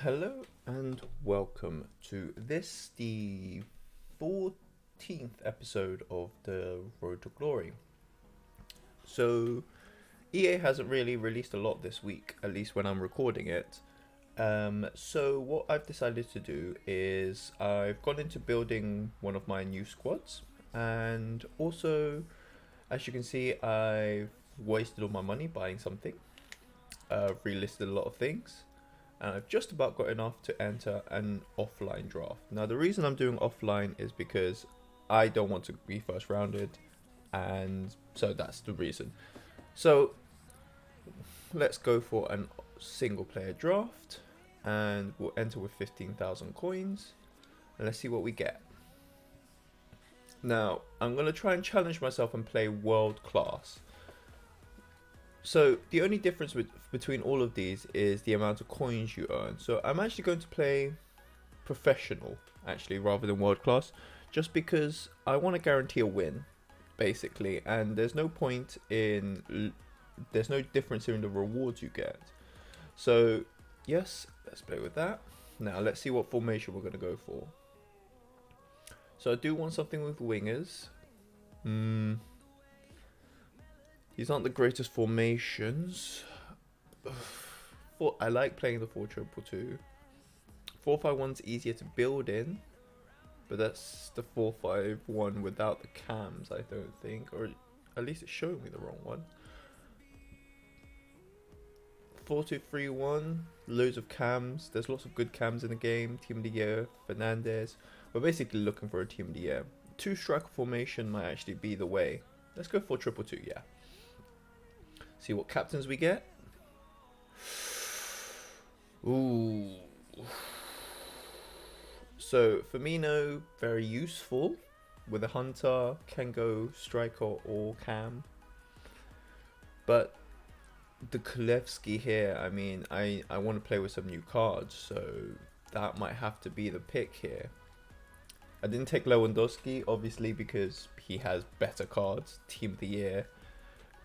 Hello and welcome to this, the 14th episode of the Road to Glory. So, EA hasn't really released a lot this week, at least when I'm recording it. So what I've decided to do is I've gone into building one of my new squads, and also, as you can see, I've wasted all my money buying something. I've relisted a lot of things. And I've just about got enough to enter an offline draft. Now, the reason I'm doing offline is because I don't want to be first rounded, and so that's the reason. So let's go for a single player draft, and we'll enter with 15,000 coins, and let's see what we get. Now, I'm going to try and challenge myself and play world class. So the only difference between all of these is the amount of coins you earn. So I'm actually going to play professional, actually, rather than world class, just because I want to guarantee a win, basically. And there's no point in, there's no difference in the rewards you get. So yes, let's play with that. Now let's see what formation we're going to go for. So I do want something with wingers. These aren't the greatest formations. I like playing the 4-2-2. 4-5-1's easier to build in, but that's the 4-5-1 without the cams, I don't think, or at least it's showing me the wrong one. 4-2-3-1, loads of cams. There's lots of good cams in the game. Team of the Year, Fernandez. We're basically looking for a Team of the Year. 2-striker formation might actually be the way. Let's go for 2-2-2, yeah. See what captains we get. Ooh. So Firmino, very useful. With a hunter, can go striker or cam. But the Kulevsky here, I mean, I want to play with some new cards, so that might have to be the pick here. I didn't take Lewandowski, obviously, because he has better cards. Team of the Year.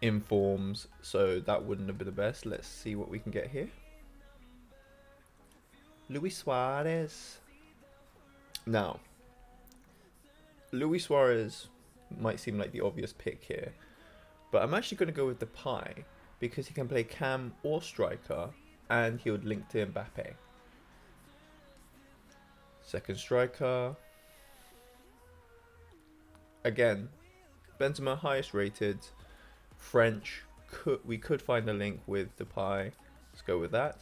Informs, so that wouldn't have been the best. Let's see what we can get here. Luis Suarez. Now, Luis Suarez might seem like the obvious pick here, but I'm actually going to go with Depay because he can play cam or striker, and he would link to Mbappe. Second striker. Again, Benzema highest rated. French, we could find a link with Depay. Let's go with that.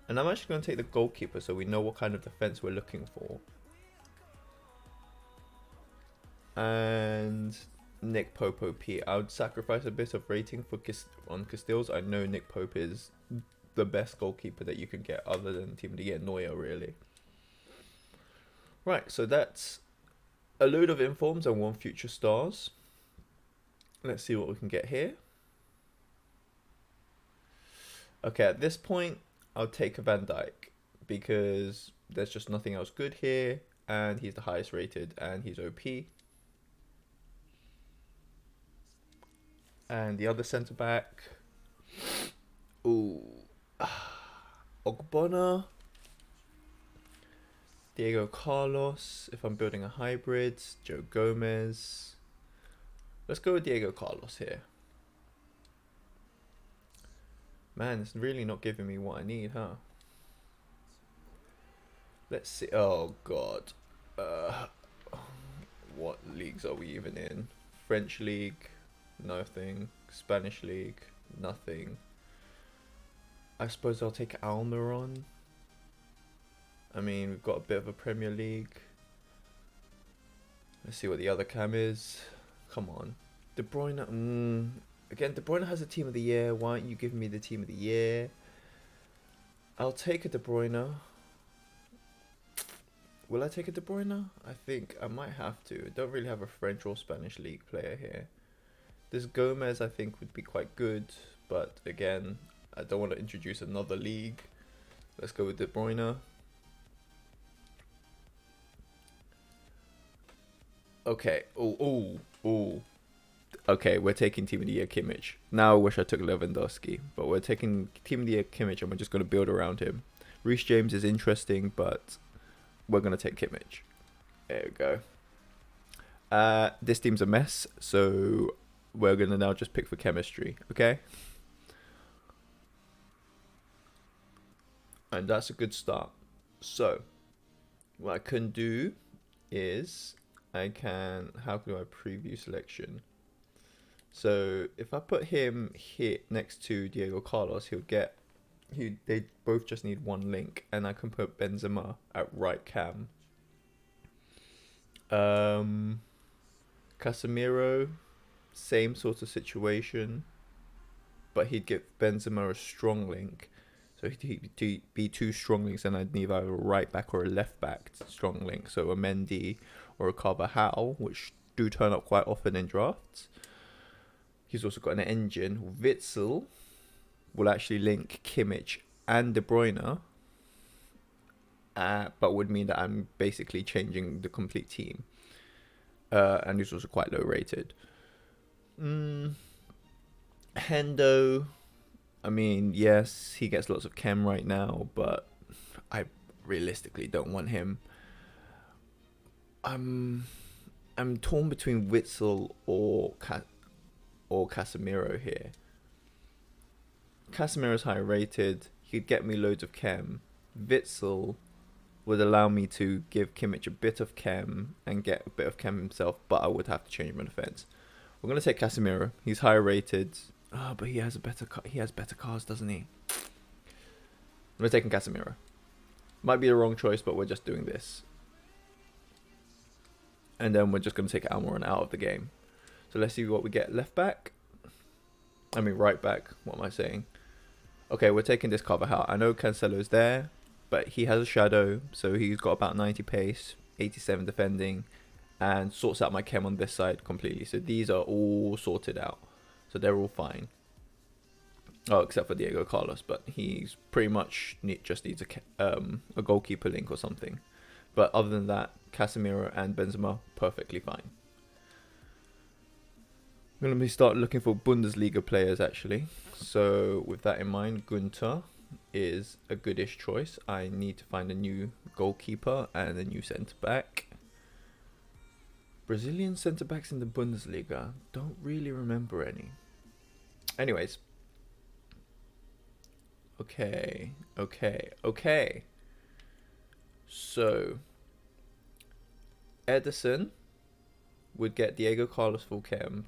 And I'm actually going to take the goalkeeper so we know what kind of defense we're looking for. And Nick Pope OP. I would sacrifice a bit of rating for on Castells. I know Nick Pope is the best goalkeeper that you can get other than Team of the Year Neuer, really. Right, so that's a load of informs and one future stars. Let's see what we can get here. Okay, at this point, I'll take a Van Dijk because there's just nothing else good here, and he's the highest rated, and he's OP. And the other centre back, ooh, Ogbonna, Diego Carlos. If I'm building a hybrid, Joe Gomez. Let's go with Diego Carlos here. Man, it's really not giving me what I need, huh? Let's see. Oh, God. What leagues are we even in? French league, nothing. Spanish league, nothing. I suppose I'll take Almiron. I mean, we've got a bit of a Premier League. Let's see what the other cam is. Come on. De Bruyne. Again, De Bruyne has a Team of the Year. Why aren't you giving me the Team of the Year? I'll take a De Bruyne. Will I take a De Bruyne? I think I might have to. I don't really have a French or Spanish league player here. This Gomez, I think, would be quite good. But again, I don't want to introduce another league. Let's go with De Bruyne. Okay. Oh. Okay, we're taking Team of the Year Kimmich. Now I wish I took Lewandowski, but we're taking Team of the Year Kimmich and we're just going to build around him. Reece James is interesting, but we're going to take Kimmich. There we go. This team's a mess, so we're going to now just pick for chemistry, okay? And that's a good start. So, what I can do is, how can I preview selection? So, if I put him here next to Diego Carlos, they both just need one link, and I can put Benzema at right cam. Casemiro, same sort of situation, but he'd give Benzema a strong link. So he'd be two strong links, and I'd need either a right back or a left back strong link. So a Mendy or a Carvajal, which do turn up quite often in drafts. He's also got an engine. Witsel will actually link Kimmich and De Bruyne, but would mean that I'm basically changing the complete team. And he's also quite low rated. Hendo, I mean, yes, he gets lots of chem right now, but I realistically don't want him. I'm torn between Witsel or Casemiro here. Casemiro's high rated. He'd get me loads of chem. Witsel would allow me to give Kimmich a bit of chem and get a bit of chem himself, but I would have to change my defense. We're gonna take Casemiro. He's higher rated. Oh, but he has better cars, doesn't he? We're taking Casemiro. Might be the wrong choice, but we're just doing this. And then we're just gonna take Almiron out of the game. So let's see what we get. Left back. I mean right back. What am I saying? Okay, we're taking this Carvajal. I know Cancelo's there, but he has a shadow, so he's got about 90 pace, 87 defending, and sorts out my chem on this side completely. So these are all sorted out. So they're all fine. Oh, except for Diego Carlos, but he's pretty much just needs a goalkeeper link or something. But other than that, Casemiro and Benzema, perfectly fine. I'm going to start looking for Bundesliga players, actually. So with that in mind, Gunter is a goodish choice. I need to find a new goalkeeper and a new centre-back. Brazilian centre-backs in the Bundesliga. Don't really remember any. Anyways. Okay. So, Ederson would get Diego Carlos full chem,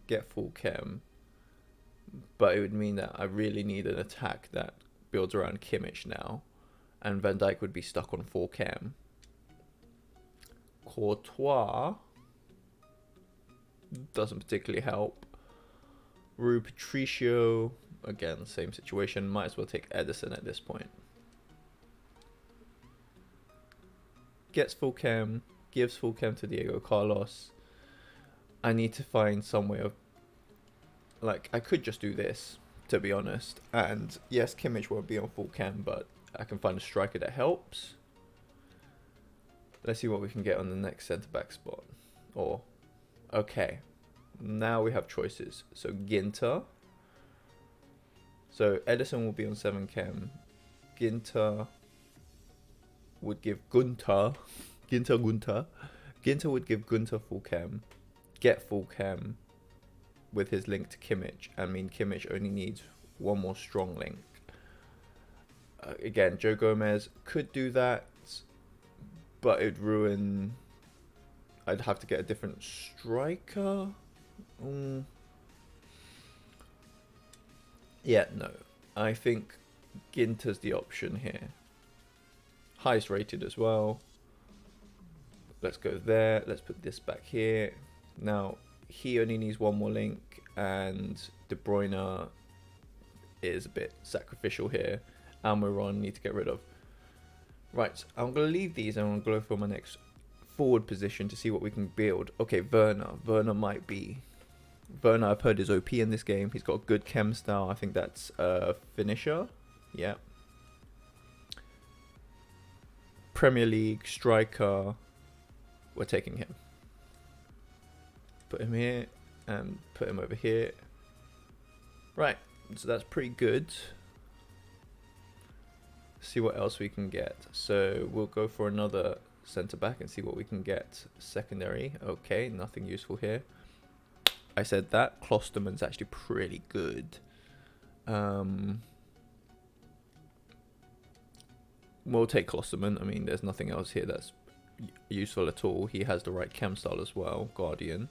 but it would mean that I really need an attack that builds around Kimmich now, and Van Dijk would be stuck on full chem. Courtois doesn't particularly help. Rui Patricio, again, same situation. Might as well take Ederson at this point. Gets full chem, gives full chem to Diego Carlos. I need to find some way of... I could just do this, to be honest. And yes, Kimmich won't be on full chem, but I can find a striker that helps. Let's see what we can get on the next centre-back spot. Okay. Now we have choices. So Ginter. So Edison will be on 7 chem. Ginter would give Gunter would give Gunter full chem. Get full chem with his link to Kimmich. I mean, Kimmich only needs one more strong link. Again, Joe Gomez could do that, but it'd ruin... I'd have to get a different striker. Yeah, no. I think Ginter's the option here. Highest rated as well. Let's go there. Let's put this back here. Now, he only needs one more link, and De Bruyne is a bit sacrificial here. Almiron need to get rid of. Right, I'm going to leave these and I'm going to go for my next forward position to see what we can build. Okay, Werner. Werner, I've heard, is OP in this game. He's got a good chem style. I think that's a finisher. Yeah. Premier League striker. We're taking him. Put him here and put him over here. Right, so that's pretty good. See what else we can get. So we'll go for another centre back and see what we can get. Secondary. Okay, nothing useful here. I said that. Klosterman's actually pretty good. We'll take Klosterman. I mean, there's nothing else here that's useful at all. He has the right chem style as well. Guardian.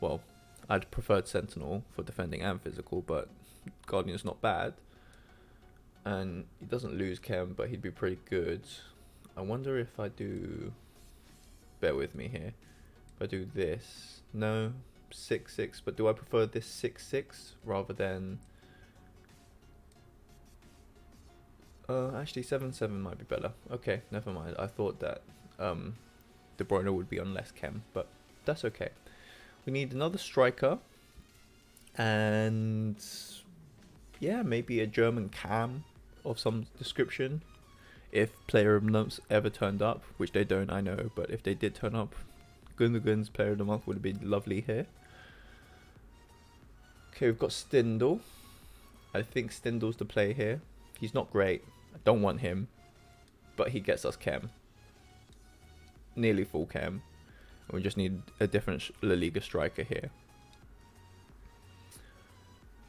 Well, I'd preferred Sentinel for defending and physical, but Guardian's not bad. And he doesn't lose chem, but he'd be pretty good. I wonder if I do... Bear with me here. If I do this... No, 6-6. But do I prefer this 6-6 rather than... actually 7-7 might be better. Okay, never mind. I thought that De Bruyne would be on less chem, but that's okay. We need another striker. And... yeah, maybe a German cam of some description. If Player of the Month ever turned up, which they don't, I know, but if they did turn up, Gundogan's Player of the Month would have been lovely here. Okay, we've got Stindl. I think Stindl's the play here. He's not great. I don't want him, but he gets us chem. Nearly full chem. And we just need a different La Liga striker here.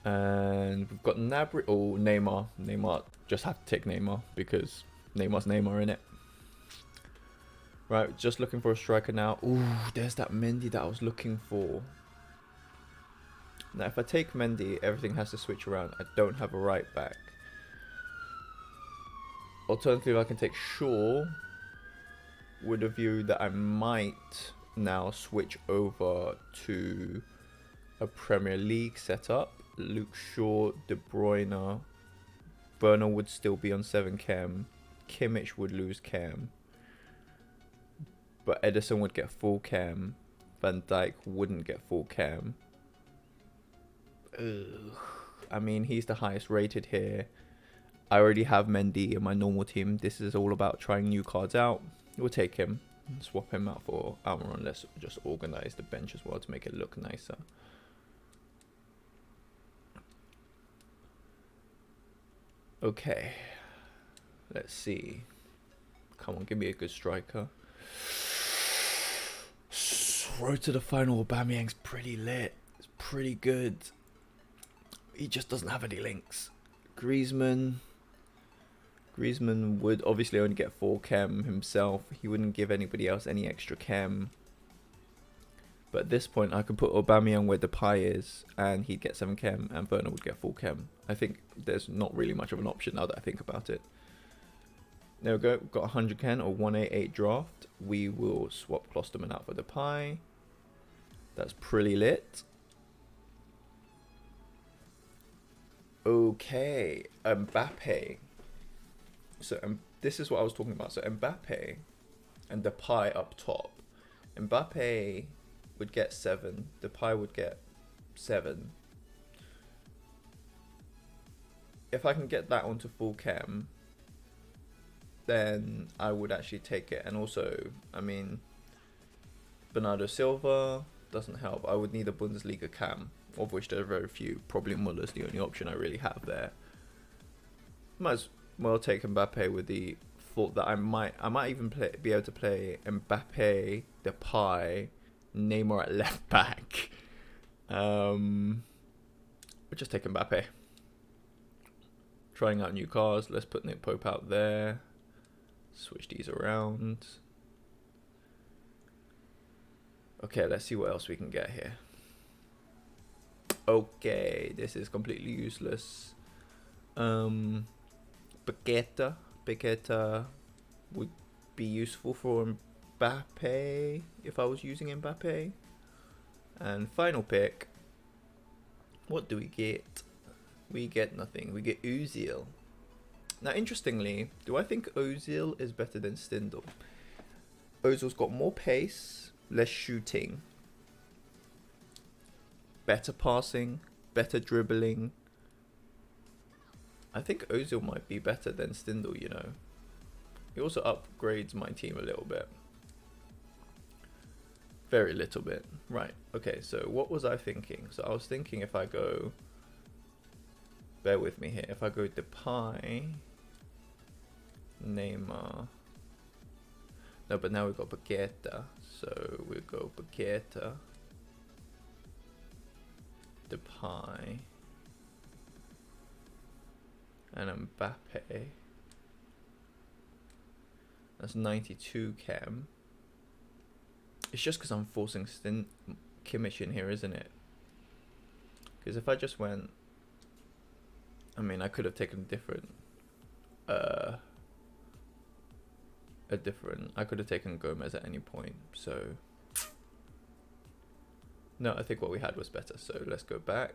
And we've got Nabri. Oh, Neymar. Neymar. Just have to take Neymar because Neymar's Neymar in it. Right, just looking for a striker now. Ooh, there's that Mendy that I was looking for. Now, if I take Mendy, everything has to switch around. I don't have a right back. Alternatively, I can take Shaw with a view that I might now switch over to a Premier League setup. Luke Shaw, De Bruyne, Werner would still be on 7 chem, Kimmich would lose chem, but Edison would get full chem, Van Dijk wouldn't get full chem. Ugh. I mean, he's the highest rated here. I already have Mendy in my normal team. This is all about trying new cards out. We'll take him, swap him out for Almiron. Let's just organize the bench as well to make it look nicer. Okay, let's see. Come on, give me a good striker. Road to the final. Aubameyang's pretty lit. It's pretty good. He just doesn't have any links. Griezmann would obviously only get 4 chem himself. He wouldn't give anybody else any extra chem. But at this point, I could put Aubameyang where Depay is, and he'd get 7 chem, and Werner would get full chem. I think there's not really much of an option now that I think about it. There we go. We've got 100 chem or 188 draft. We will swap Klosterman out for Depay. That's pretty lit. Okay, Mbappe. So this is what I was talking about. So Mbappe and Depay up top. Mbappe would get 7. Depay would get 7. If I can get that onto full chem, then I would actually take it. And also, I mean, Bernardo Silva doesn't help. I would need a Bundesliga cam, of which there are very few. Probably Muller's the only option I really have there. Might as well take Mbappe with the thought that I might even be able to play Mbappe, Depay, Neymar at left back. We'll just take Mbappe. Trying out new cars. Let's put Nick Pope out there. Switch these around. Okay, let's see what else we can get here. Okay, this is completely useless. Paqueta would be useful for Mbappe if I was using Mbappe. And final pick. What do we get? We get nothing. We get Ozil. Now, interestingly, do I think Ozil is better than Stindl? Ozil's got more pace, less shooting, better passing, better dribbling. I think Ozil might be better than Stindl, you know. He also upgrades my team a little bit. Very little bit. Right, okay, so what was I thinking? So I was thinking if I go... Bear with me here. If I go Depay... Neymar. No, but now we've got Paqueta, so we'll go Paqueta, Depay, and Mbappe. That's 92 chem. It's just because I'm forcing Syn Kimmich in here, isn't it? Because if I just went, I mean, I could have taken I could have taken Gomez at any point. So no, I think what we had was better. So let's go back.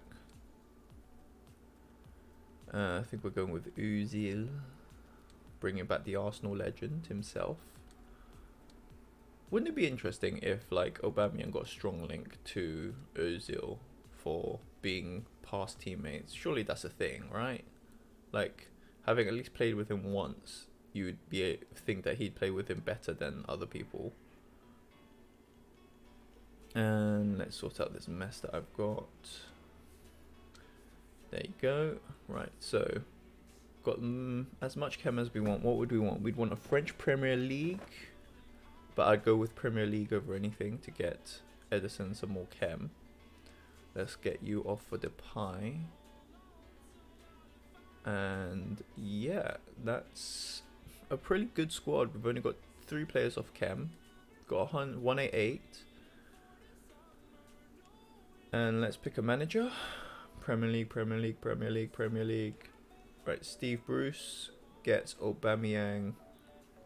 I think we're going with Ozil, bringing back the Arsenal legend himself. Wouldn't it be interesting if like Aubameyang got a strong link to Ozil for being past teammates? Surely that's a thing, right? Like having at least played with him once, you would think that he'd play with him better than other people. And let's sort out this mess that I've got. There you go. Right, so got as much chem as we want. What would we want? We'd want a French Premier League, but I'd go with Premier League over anything to get Edison some more chem. Let's get you off for the pie. And yeah, that's a pretty good squad. We've only got 3 players off chem. Got 188. And let's pick a manager. Premier League, Premier League, Premier League, Premier League. Right, Steve Bruce gets Aubameyang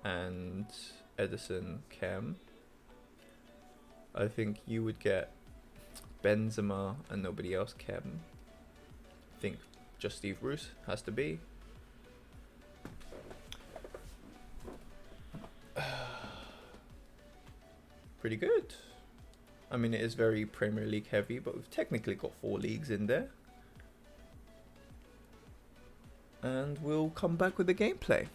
and Edison chem. I think you would get Benzema and nobody else chem. I think just Steve Bruce has to be. Pretty good. I mean, it is very Premier League heavy, but we've technically got 4 leagues in there. And we'll come back with the gameplay.